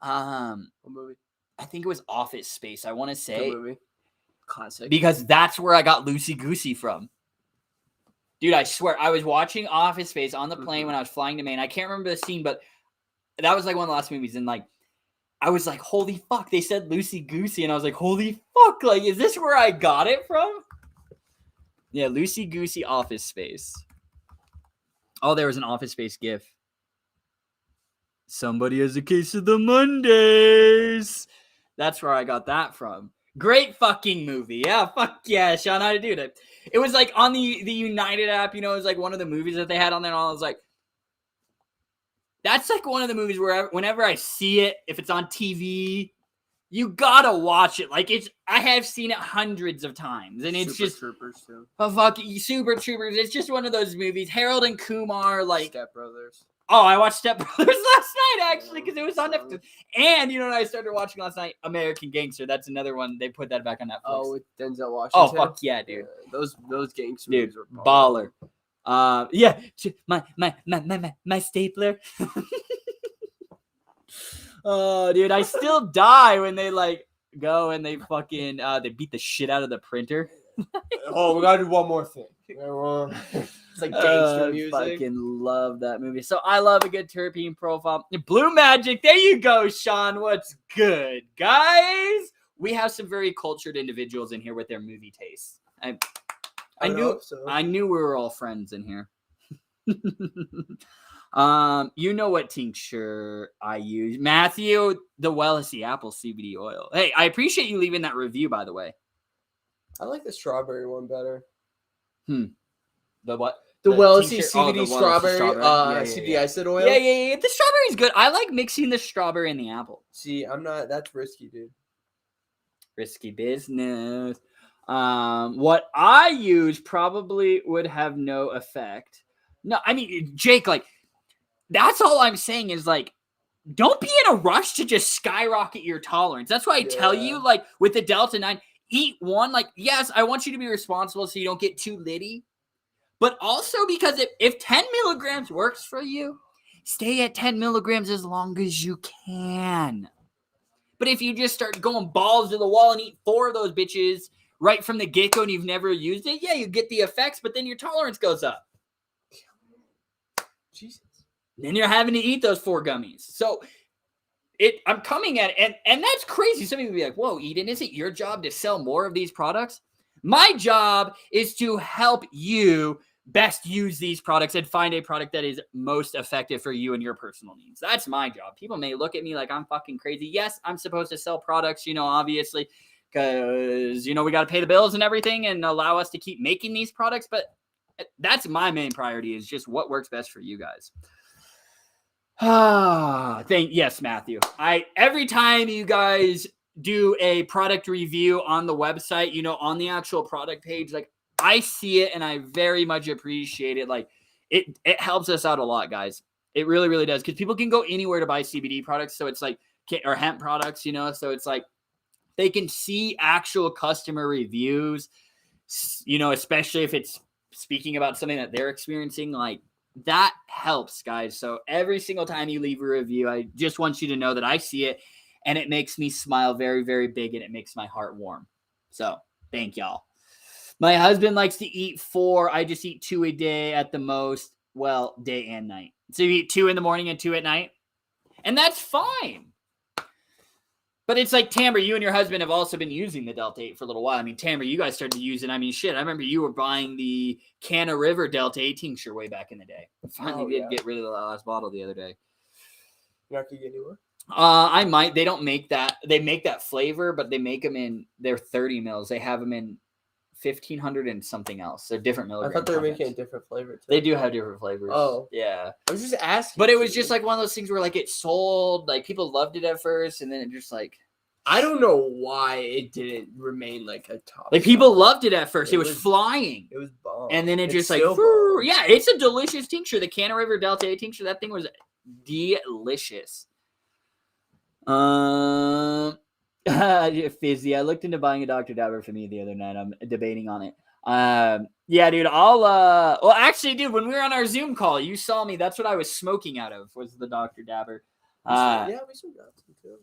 What movie? I think it was Office Space. I want to say. Good movie. Classic. Because that's where I got Loosey Goosey from. Dude, I swear, I was watching Office Space on the plane when I was flying to Maine. I can't remember the scene, but that was like one of the last movies. And like, I was like, holy fuck, they said Loosey Goosey. And I was like, holy fuck, like, is this where I got it from? Yeah, Loosey Goosey Office Space. Oh, there was an Office Space gif. Somebody has a case of the Mondays. That's where I got that from. Great fucking movie. Yeah, fuck yeah, Sean, how to do that. It was like on the United app, it was like one of the movies that they had on there, and I was like, that's like one of the movies where whenever I see it, if it's on TV, you gotta watch it. Like, I have seen it hundreds of times, and it's just Troopers too. Oh, fuck, Super Troopers. It's just one of those movies. Harold and Kumar, like Step Brothers. Oh, I watched Step Brothers last night, actually, because it was on Netflix. And you know what I started watching last night? American Gangster. That's another one. They put that back on Netflix. Oh, with Denzel Washington. Oh, fuck yeah, dude. Those gangster Dude, movies are baller. Yeah, my stapler. Oh, dude, I still die when they like go and they fucking they beat the shit out of the printer. Oh, we gotta do one more thing. It's like gangster music. I fucking love that movie. So I love a good terpene profile. Blue Magic. There you go, Sean. What's good, guys? We have some very cultured individuals in here with their movie tastes. I knew we were all friends in here. You know what tincture I use, Matthew? The Wellicy apple CBD oil. Hey, I appreciate you leaving that review, by the way. I like the strawberry one better. The what? The Wellicy tincture? CBD The strawberry, CBD isolate oil. Yeah. The strawberry's good. I like mixing the strawberry and the apple. See, I'm not. That's risky, dude. Risky business. What I use probably would have no effect. No, I mean, Jake, like, that's all I'm saying is, like, don't be in a rush to just skyrocket your tolerance. That's why I tell you, like, with the Delta 9, eat one. Like, yes, I want you to be responsible so you don't get too litty. But also because if 10 milligrams works for you, stay at 10 milligrams as long as you can. But if you just start going balls to the wall and eat 4 of those bitches right from the get-go and you've never used it, yeah, you get the effects, but then your tolerance goes up. Jesus. Then you're having to eat those 4 gummies. So I'm coming at it, and that's crazy. Some people will be like, whoa, Eden, is it your job to sell more of these products? My job is to help you best use these products and find a product that is most effective for you and your personal needs. That's my job. People may look at me like I'm fucking crazy. Yes, I'm supposed to sell products, obviously, because, we got to pay the bills and everything and allow us to keep making these products. But that's my main priority, is just what works best for you guys. Yes, Matthew. Every time you guys do a product review on the website, on the actual product page, like, I see it and I very much appreciate it. Like, it helps us out a lot, guys. It really, really does. Because people can go anywhere to buy CBD products. So it's like, or hemp products, so it's like they can see actual customer reviews, especially if it's speaking about something that they're experiencing. Like, that helps, guys. So every single time you leave a review, I just want you to know that I see it and it makes me smile very, very big, and it makes my heart warm. So thank y'all. My husband likes to eat 4. I just eat 2 a day at the most. Well, day and night. So you eat 2 in the morning and 2 at night. And that's fine. But it's like, Tamber, you and your husband have also been using the Delta 8 for a little while. I mean, Tamber, you guys started to use it. I mean, shit, I remember you were buying the Canna River Delta 8 tincture way back in the day. Finally did get rid of the last bottle the other day. You're not going to get anywhere? I might. They don't make that. They make that flavor, but they make them in, they're 30 mils. They have them in 1,500 and something else. They're different milligrams. I thought they were making a different flavor too. They do have different flavors. Oh. Yeah. I was just asking. But it was just like one of those things where, like, it sold, like, people loved it at first, and then it just, like, I don't know why it didn't remain like a top. Like, people loved it at first. It was flying. It was bomb. And then it's just like, bomb. Yeah, it's a delicious tincture. The Canna River Delta 8 tincture, that thing was delicious. Fizzy. I looked into buying a Dr. Dabber for me the other night. I'm debating on it. Yeah, dude, well, actually, dude, when we were on our Zoom call, you saw me. That's what I was smoking out of, was the Dr. Dabber. We still got some too.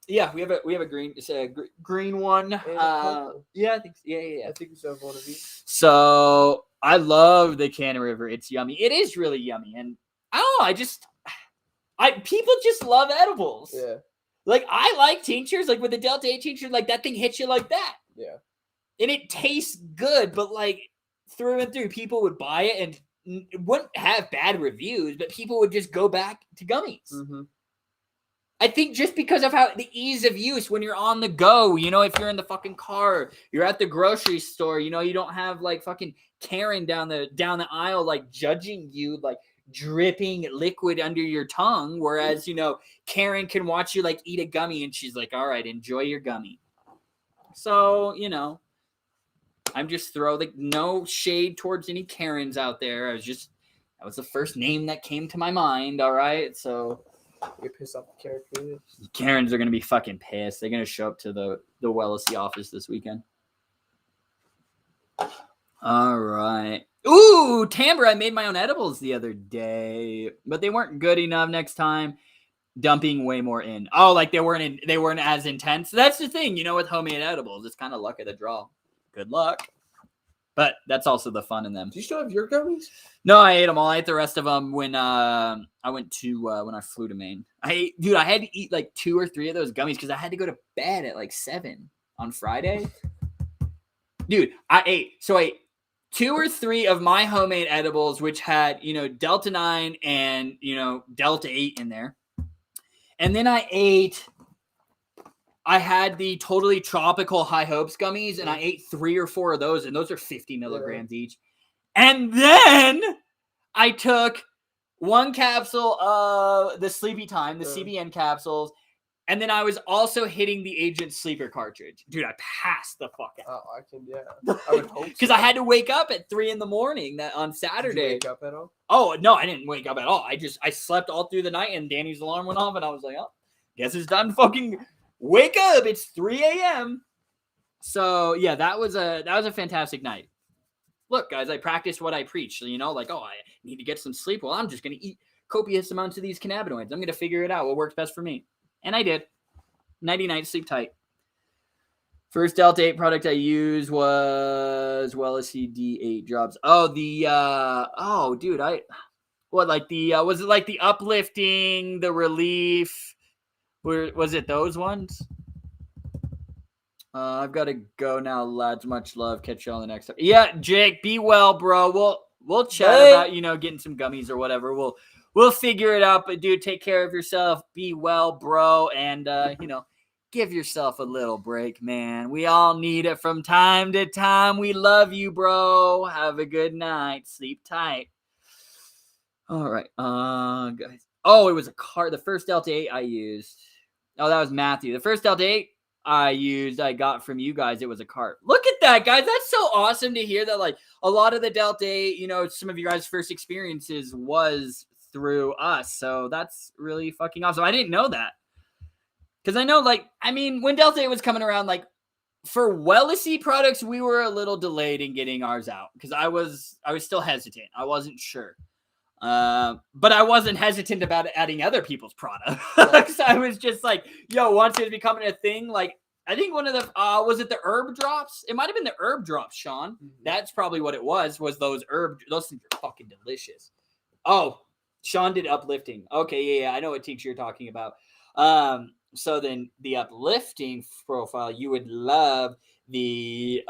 Yeah, we have a green. It's a green one. Yeah, I think. Yeah. I think we still have one of these. So I love the Cannon River. It's yummy. It is really yummy, and I don't know. People just love edibles. Yeah. Like, I like tinctures. Like with the Delta 8 tincture, like that thing hits you like that. Yeah. And it tastes good, but like through and through, people would buy it and it wouldn't have bad reviews, but people would just go back to gummies. Mm-hmm. I think just because of how the ease of use when you're on the go, you know, if you're in the fucking car, you're at the grocery store, you know, you don't have like fucking Karen down the aisle like judging you, like dripping liquid under your tongue, whereas, you know, Karen can watch you like eat a gummy and she's like, all right, enjoy your gummy. So, you know, I'm just no shade towards any Karens out there. That was the first name that came to my mind. All right. So you're pissed off the Karen. Karens are going to be fucking pissed. They're going to show up to the Wellicy office this weekend. All right. Ooh, Timbre, I made my own edibles the other day, but they weren't good enough. Next time, dumping way more in. Oh, like they weren't as intense. That's the thing, you know, with homemade edibles. It's kind of luck of the draw. Good luck. But that's also the fun in them. Do you still have your gummies? No, I ate them all. I ate the rest of them when I went to when I flew to Maine. I had to eat like 2 or 3 of those gummies because I had to go to bed at like 7 on Friday. Dude, I ate 2 or 3 of my homemade edibles, which had, you know, Delta 9 and, you know, Delta 8 in there. And then I had the totally tropical High Hopes gummies, and I ate 3 or 4 of those, and those are 50 milligrams each. And then I took 1 capsule of the Sleepy Time, the CBN capsules, and then I was also hitting the Agent Sleeper cartridge. Dude, I passed the fuck out. Oh, I would hope because I had to wake up at 3 a.m. on Saturday. Did you wake up at all? Oh, no, I didn't wake up at all. I slept all through the night, and Danny's alarm went off, and I was like, oh, guess it's done. Fucking wake up. It's 3 a.m. So, yeah, that was a fantastic night. Look, guys, I practiced what I preach. You know, like, oh, I need to get some sleep. Well, I'm just going to eat copious amounts of these cannabinoids. I'm going to figure it out what works best for me. And I did. Nighty-night, sleep tight. First Delta 8 product I used was Wellicy D8 drops. Oh, dude, was it like the uplifting, the relief? Was it those ones? I've got to go now, lads. Much love. Catch you on the next time. Yeah, Jake, be well, bro. We'll chat about, you know, getting some gummies or whatever. We'll figure it out. But dude, take care of yourself. Be well, bro, and you know, give yourself a little break, man. We all need it from time to time. We love you, bro. Have a good night. Sleep tight. All right, guys. Oh, it was a cart. The first Delta 8 I used. Oh, that was Matthew. The first Delta 8 I got from you guys, it was a cart. Look at that, guys. That's so awesome to hear that, like, a lot of the Delta 8, you know, some of you guys' first experiences was through us. So that's really fucking awesome. I didn't know that. Because I know, like, I mean, when Delta 8 was coming around, like, for Wellicy products, we were a little delayed in getting ours out. Because I was still hesitant. I wasn't sure. But I wasn't hesitant about adding other people's products. I was just like, yo, once it was becoming a thing, like, I think one of the, was it the herb drops? It might have been the herb drops, Sean. Mm-hmm. That's probably what it was those things are fucking delicious. Oh, Sean did uplifting. Okay, yeah, I know what tincture you're talking about. So then the uplifting profile, you would love the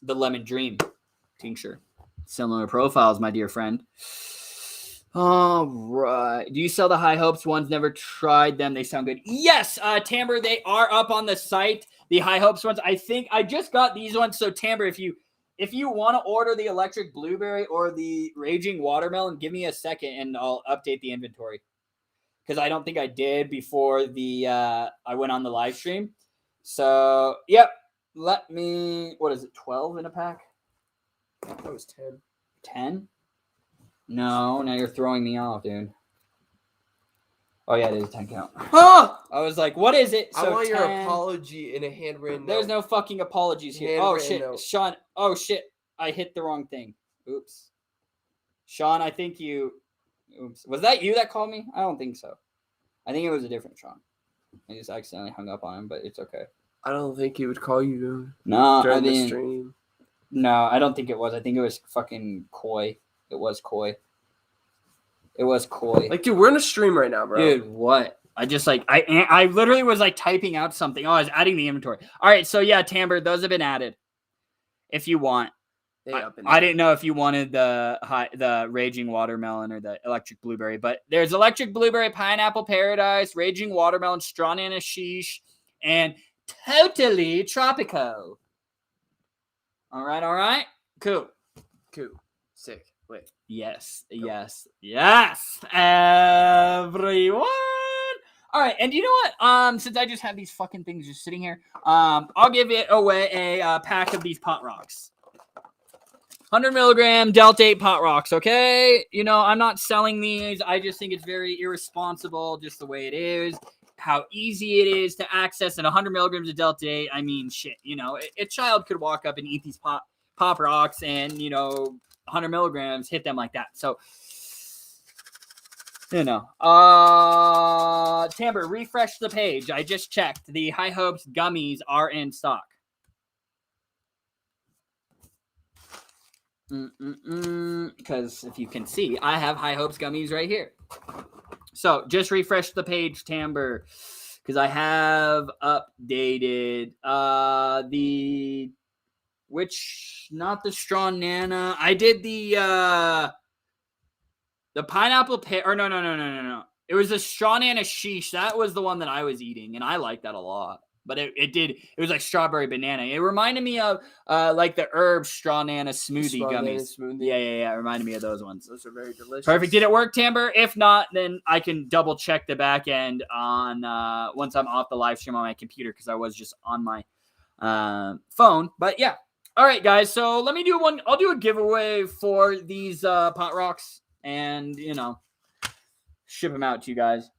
Lemon Dream tincture. Similar profiles, my dear friend. All right. Do you sell the High Hopes ones? Never tried them. They sound good. Yes, Timbre, they are up on the site. The High Hopes ones. I think I just got these ones. So Timbre, if you want to order the Electric Blueberry or the Raging Watermelon, give me a second and I'll update the inventory. Because I don't think I did before I went on the live stream. So, yep. What is it, 12 in a pack? I thought it was 10. 10? No, now you're throwing me off, dude. Oh yeah, it is a 10 count. Oh! I was like, what is it? I want your 10. apology in a handwritten There's note. no fucking apologies here. Oh Handwritten shit, note. Sean. Oh shit, I hit the wrong thing. Oops. Sean, I think you. Oops. Was that you that called me? I don't think so. I think it was a different Sean. I just accidentally hung up on him, but it's okay. I don't think he would call you No, during I the mean, stream. no, I don't think it was. I think it was fucking Coy. It was Coy. It was Coy. Like, dude, we're in a stream right now, bro. Dude, what? I just like I literally was like typing out something. Oh, I was adding the inventory. All right, so yeah, Tamber, those have been added. If you want. I didn't know if you wanted the raging watermelon or the electric blueberry, but there's electric blueberry, pineapple paradise, raging watermelon, straw nana sheesh, and totally tropico. All right, cool. Sick. Wait. Yes, everyone. All right, and you know what? Since I just have these fucking things just sitting here, I'll give it away a pack of these pot rocks. 100 milligram Delta 8 pot rocks, okay? You know, I'm not selling these. I just think it's very irresponsible, just the way it is, how easy it is to access. And 100 milligrams of Delta 8, I mean, shit, you know, a child could walk up and eat these pop rocks and, you know, 100 milligrams, hit them like that. So, you know, Tamber, refresh the page. I just checked. The High Hopes gummies are in stock. Because if you can see, I have High Hopes gummies right here. So just refresh the page, Tamber, because I have updated not the straw nana. I did the pineapple or no. It was the straw nana sheesh. That was the one that I was eating, and I like that a lot. But it was like strawberry banana. It reminded me of like the herb straw nana smoothie gummies. Yeah. It reminded me of those ones. Those are very delicious. Perfect. Did it work, Tamber? If not, then I can double check the back end on once I'm off the live stream on my computer because I was just on my phone. But yeah. All right, guys. So let me do one. I'll do a giveaway for these pot rocks and, you know, ship them out to you guys.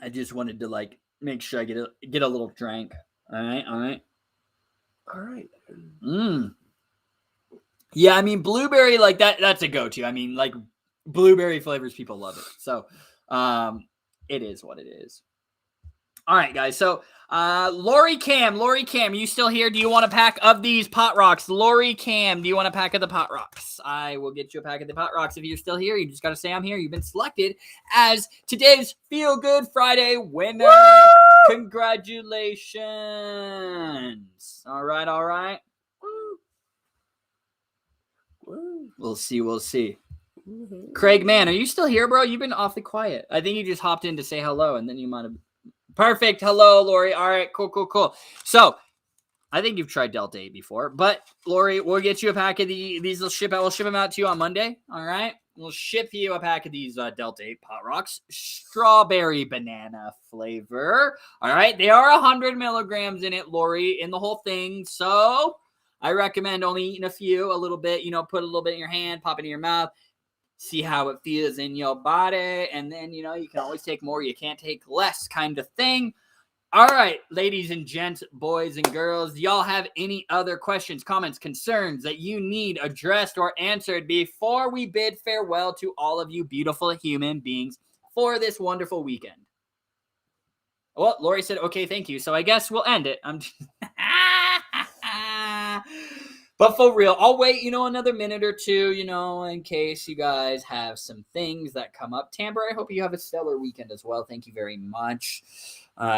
I just wanted to like make sure I get a little drink. All right. Yeah, I mean blueberry like that's a go-to. I mean like blueberry flavors, people love it. So it is what it is. All right, guys. So Lori Cam, are you still here? Do you want a pack of these pot rocks? Lori Cam, do you want a pack of the pot rocks? I will get you a pack of the pot rocks if you're still here. You just got to say I'm here. You've been selected as today's Feel Good Friday winner. Woo! Congratulations. All right. Woo. We'll see. Mm-hmm. Craig, man, are you still here, bro? You've been awfully quiet. I think you just hopped in to say hello, and then you might have... Perfect. Hello, Lori. All right, cool. So, I think you've tried Delta 8 before, but Lori, we'll get you a pack of these. We'll ship them out to you on Monday. All right, we'll ship you a pack of these Delta 8 pot rocks, strawberry banana flavor. All right, they are 100 milligrams in it, Lori, in the whole thing. So, I recommend only eating a few, a little bit. You know, put a little bit in your hand, pop it in your mouth. See how it feels in your body, and then, you know, you can always take more, you can't take less kind of thing. All right, ladies and gents, boys and girls, do y'all have any other questions, comments, concerns that you need addressed or answered before we bid farewell to all of you beautiful human beings for this wonderful weekend? Well, Lori said, okay, thank you, so I guess we'll end it. I'm just... But for real, I'll wait, you know, another minute or two, you know, in case you guys have some things that come up. Tamber, I hope you have a stellar weekend as well. Thank you very much.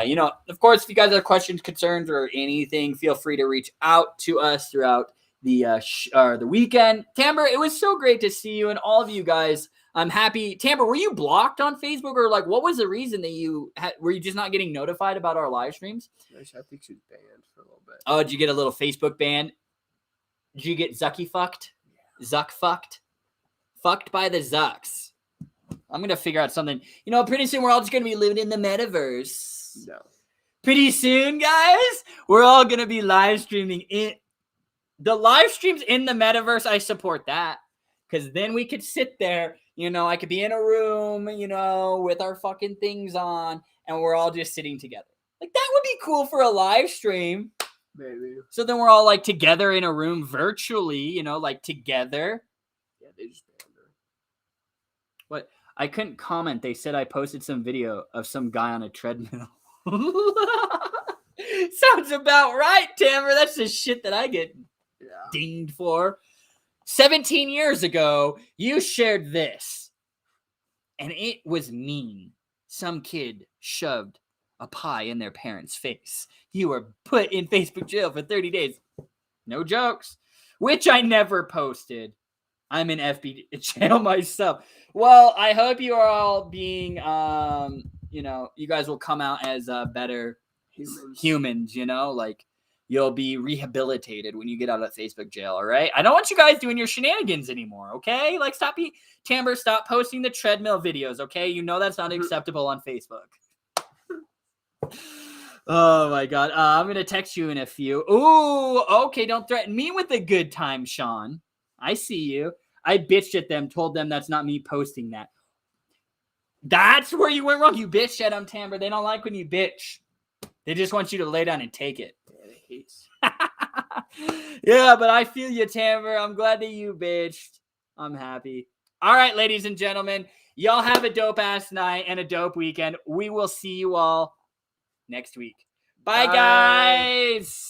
You know, of course, if you guys have questions, concerns, or anything, feel free to reach out to us throughout the weekend. Tamber, it was so great to see you and all of you guys. I'm happy. Tamber, were you blocked on Facebook, or like what was the reason that were you just not getting notified about our live streams? I think she was banned for a little bit. Oh, did you get a little Facebook ban? Did you get Zucky fucked? Yeah. Zuck fucked? Fucked by the Zucks. I'm going to figure out something. You know, pretty soon we're all just going to be living in the metaverse. No. Pretty soon, guys, we're all going to be live streaming. The live streams in the metaverse, I support that. Because then we could sit there, I could be in a room, with our fucking things on, and we're all just sitting together. Like, that would be cool for a live stream. Maybe. So then we're all, like, together in a room virtually, like, together. Yeah, they just banned her. What? I couldn't comment. They said I posted some video of some guy on a treadmill. Sounds about right, Tamara. That's the shit that I get dinged for. 17 years ago, you shared this. And it was mean. Some kid shoved a pie in their parents' face. You were put in Facebook jail for 30 days. No jokes. Which I never posted. I'm in FB jail myself. Well, I hope you are all being, you guys will come out as better humans, like you'll be rehabilitated when you get out of Facebook jail, all right? I don't want you guys doing your shenanigans anymore, okay? Like, stop posting the treadmill videos, okay? You know that's not acceptable on Facebook. Oh, my God. I'm going to text you in a few. Ooh, okay, don't threaten me with a good time, Sean. I see you. I bitched at them, told them that's not me posting that. That's where you went wrong. You bitched at them, Tamber. They don't like when you bitch. They just want you to lay down and take it. Yeah, they hate. Yeah, but I feel you, Tamber. I'm glad that you bitched. I'm happy. All right, ladies and gentlemen. Y'all have a dope-ass night and a dope weekend. We will see you all next week. Bye. Guys.